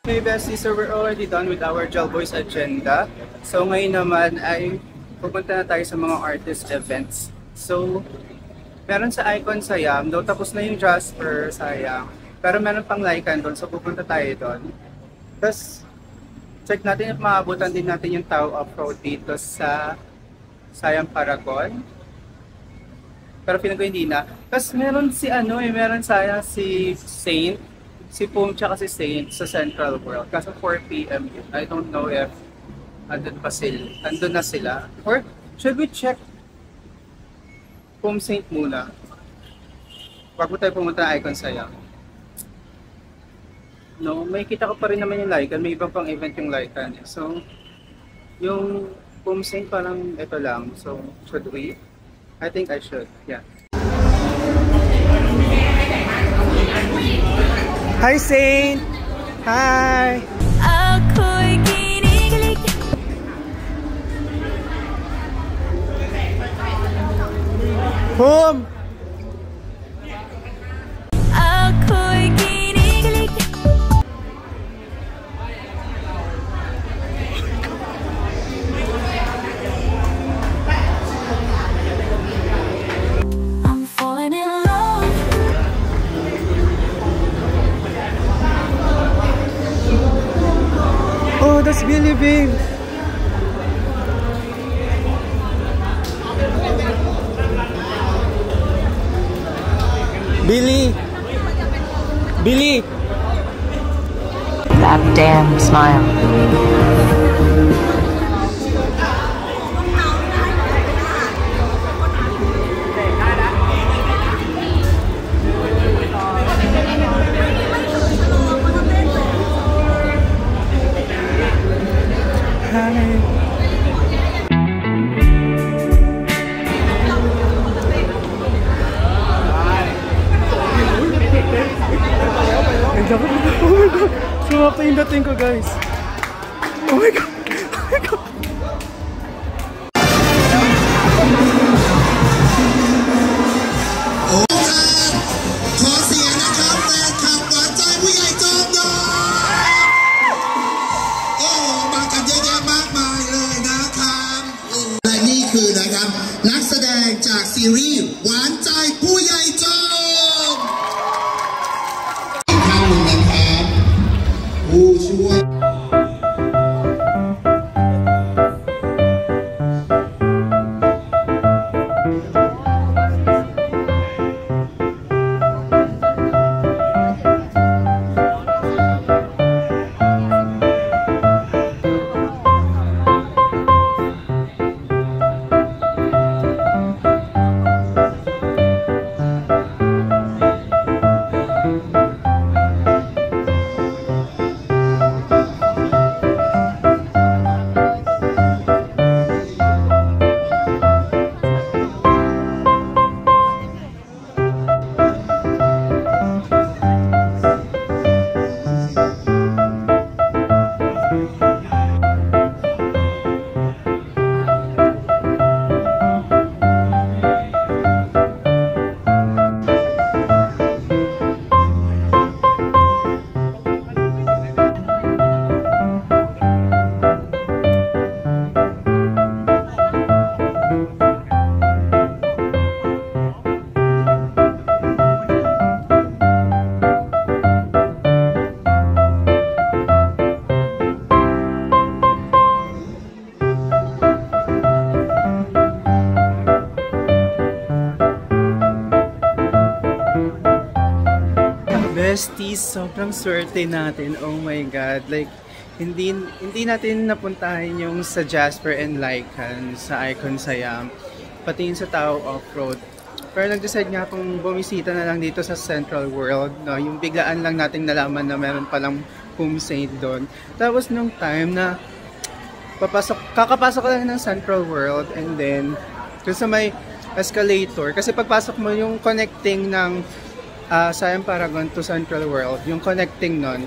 Hey besties, so we're already done with our Gel Boys agenda. So ngayon naman ay pupunta na tayo sa mga artist events. So meron sa Icon Siam, though tapos na yung Jasper, sayang. Pero meron pang Lycan doon, so pupunta tayo doon. Tapos check natin if maabutan din natin yung Tao Off-Road dito sa Siam Paragon. Pero feeling ko hindi na. Tapos meron si meron sayang si Saint. Si Pum tsaka si Saint sa Central World. Kaso 4 PM yun. I don't know if andun na sila. Or should we check Pum Saint muna? Bago tayo pumunta na Icon Siam. No, may kita ko pa rin naman yung Lycan. May ibang pang event yung Lycan. So, yung Pum Saint parang ito lang. So, should we? I think I should. Yeah. Hi Saint! Hi! Home! Oh, that's Billy Bing! Billy! Billy! That damn smile. Oh my god! Sumapa yung dating ko guys! Oh my god! Oh my god!ขอเสียงนะครับแฟนคลับหวานใจผู้ใหญ่จอมดอกโอ้มากันเยอะแยะมากมายเลยนะครับและนี่คือนะครับนักแสดงจากซีรีส์หวานใจผู้ใหญ่จอมอีกท่านหนึ่งนะครับผู้ช่วยBesties, sobrang swerte natin. Oh my god. Like, hindi natin napuntahan yung sa Jasper and Lycan sa Icon Siam. Pati yung sa Tao Off-Road. Pero nag-decide nga akong bumisita na lang dito sa Central World. No? Yung biglaan lang nating nalaman na meron palang Pum Saint doon. Tapos nung time na kakapasok ko lang ng Central World and then dun sa may escalator. Kasi pagpasok mo yung connecting ng Siam Paragon to Central World, yung connecting nun,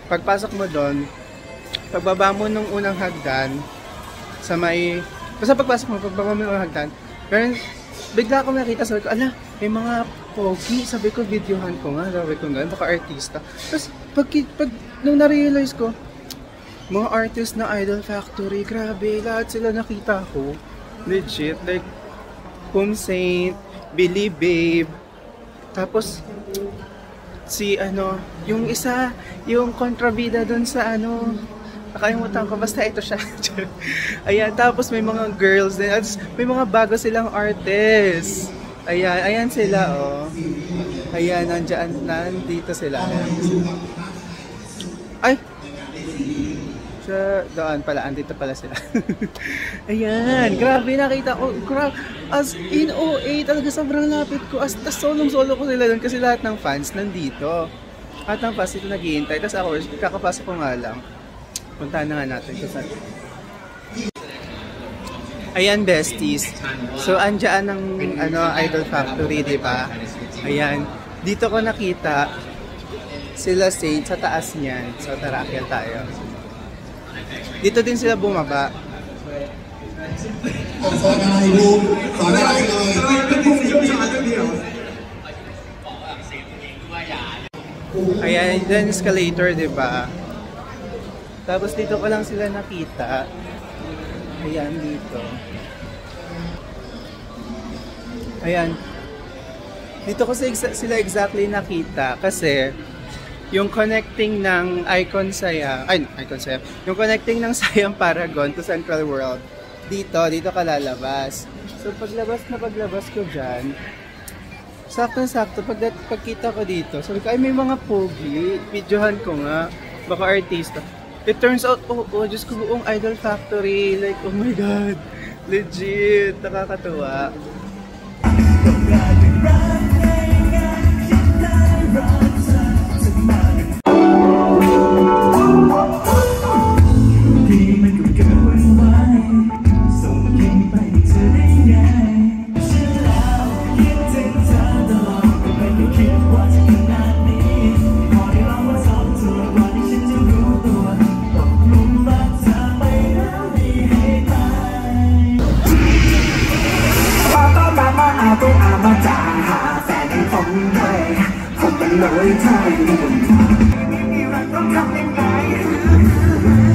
pagpasok mo doon, pagbaba mo nung unang hagdan, sa may, basta pagbaba mo ng unang hagdan, pero bigla akong nakita, sabi ko, ala, may mga pogi. Sabi ko, videohan ko nga. Sabi ko nga, baka artista. Tapos, nung na-realize ko, mga artist na Idol Factory, grabe, lahat sila nakita ko. Legit, like, Home Saint, Billy Babe, tapos, si yung isa, yung kontrabida dun sa nakalimutan ko, basta ito siya. Ayan, tapos may mga girls din, at may mga bago silang artists. Ayan sila, oh. Ayan, nandito sila. Ay! Doon pala, andito pala sila. Ayan, grabe nakita ko. As in OA, talaga sobrang lapit ko. Tas solong-solo ko sila doon kasi lahat ng fans nandito. At ang fans dito naghihintay. Tapos ako, kakapasok ko nga lang. Puntahan na nga natin. Ayan, besties. So, andyan ang Idol Factory, di ba? Ayan. Dito ko nakita sila Saint sa taas niyan. So, tara, akyat tayo. Dito din sila bumaba. Ayan, then escalator, di ba? Tapos dito ko lang sila nakita. Ayan, dito. Ayan. Dito ko sila exactly nakita kasi yung connecting ng Icon Siam, yung connecting ng Siam Paragon to Central World, dito ka lalabas. So paglabas ko dyan, sakto-sakto, pagkita ko dito, sabi ko, ay may mga pogi, videohan ko nga, baka artista. It turns out, Diyos ko, buong Idol Factory, like, oh my God, legit, nakakatuwa. Hãy subscribe cho kênh Ghiền Mì Gõ để không bỏ lỡ